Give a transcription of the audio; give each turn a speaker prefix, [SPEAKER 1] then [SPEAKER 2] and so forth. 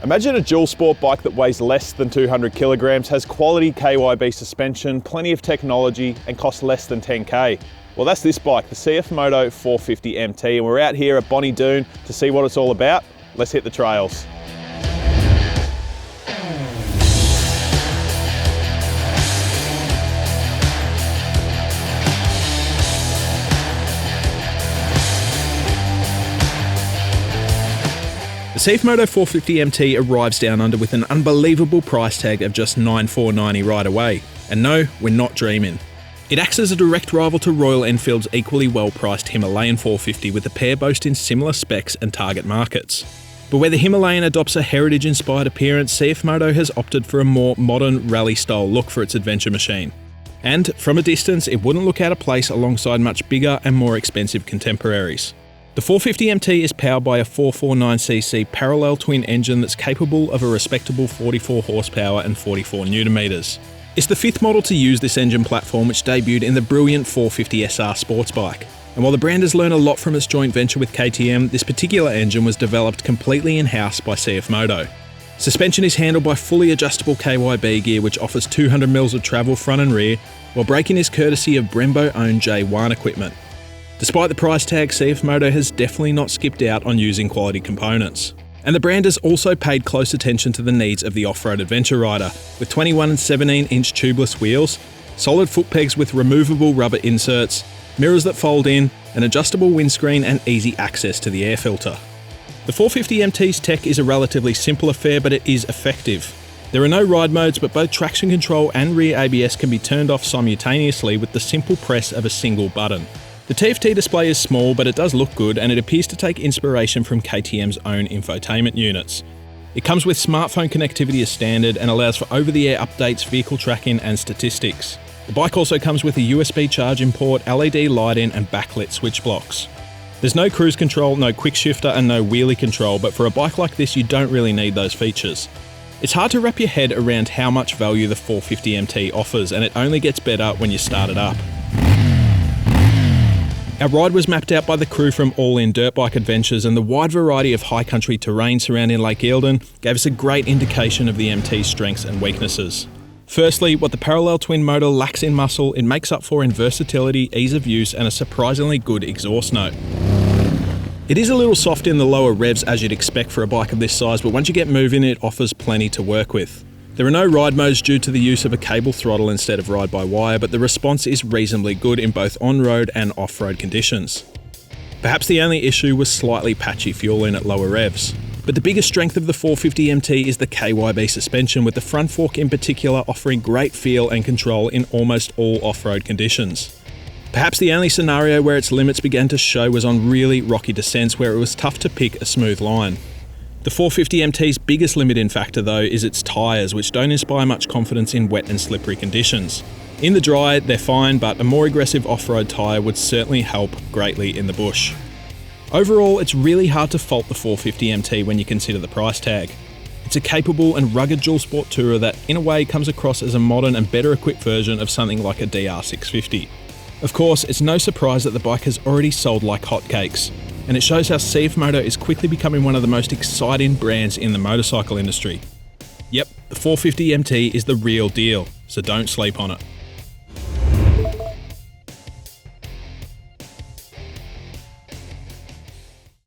[SPEAKER 1] Imagine a dual sport bike that weighs less than 200 kilograms, has quality KYB suspension, plenty of technology, and costs less than 10K. Well, that's this bike, the CFMOTO 450 MT, and we're out here at Bonnie Doon to see what it's all about. Let's hit the trails.
[SPEAKER 2] The CFMOTO 450 MT arrives down under with an unbelievable price tag of just $9,490 right away. And no, we're not dreaming. It acts as a direct rival to Royal Enfield's equally well-priced Himalayan 450, with the pair boasting similar specs and target markets. But where the Himalayan adopts a heritage-inspired appearance, CFMOTO has opted for a more modern rally-style look for its adventure machine. And from a distance, it wouldn't look out of place alongside much bigger and more expensive contemporaries. The 450 MT is powered by a 449cc parallel twin engine that's capable of a respectable 44 horsepower and 44 Nm. It's the fifth model to use this engine platform, which debuted in the brilliant 450 SR sports bike. And while the brand has learned a lot from its joint venture with KTM, this particular engine was developed completely in-house by CFMOTO. Suspension is handled by fully adjustable KYB gear, which offers 200mm of travel front and rear, while braking is courtesy of Brembo-owned J1 equipment. Despite the price tag, CFMOTO has definitely not skipped out on using quality components. And the brand has also paid close attention to the needs of the off-road adventure rider, with 21 and 17-inch tubeless wheels, solid foot pegs with removable rubber inserts, mirrors that fold in, an adjustable windscreen and easy access to the air filter. The 450 MT's tech is a relatively simple affair, but it is effective. There are no ride modes, but both traction control and rear ABS can be turned off simultaneously with the simple press of a single button. The TFT display is small, but it does look good, and it appears to take inspiration from KTM's own infotainment units. It comes with smartphone connectivity as standard and allows for over-the-air updates, vehicle tracking and statistics. The bike also comes with a USB charging port, LED lighting and backlit switch blocks. There's no cruise control, no quick shifter and no wheelie control, but for a bike like this you don't really need those features. It's hard to wrap your head around how much value the 450 MT offers, and it only gets better when you start it up. Our ride was mapped out by the crew from All In Dirt Bike Adventures, and the wide variety of high country terrain surrounding Lake Eildon gave us a great indication of the MT's strengths and weaknesses. Firstly, what the parallel twin motor lacks in muscle, it makes up for in versatility, ease of use and a surprisingly good exhaust note. It is a little soft in the lower revs as you'd expect for a bike of this size, but once you get moving it offers plenty to work with. There are no ride modes due to the use of a cable throttle instead of ride-by-wire, but the response is reasonably good in both on-road and off-road conditions. Perhaps the only issue was slightly patchy fueling at lower revs. But the biggest strength of the 450 MT is the KYB suspension, with the front fork in particular offering great feel and control in almost all off-road conditions. Perhaps the only scenario where its limits began to show was on really rocky descents where it was tough to pick a smooth line. The 450 MT's biggest limiting factor though is its tyres, which don't inspire much confidence in wet and slippery conditions. In the dry, they're fine, but a more aggressive off-road tyre would certainly help greatly in the bush. Overall, it's really hard to fault the 450 MT when you consider the price tag. It's a capable and rugged dual sport tourer that in a way comes across as a modern and better equipped version of something like a DR650. Of course, it's no surprise that the bike has already sold like hotcakes, and it shows how CFMOTO is quickly becoming one of the most exciting brands in the motorcycle industry. Yep, the 450 MT is the real deal, so don't sleep on it.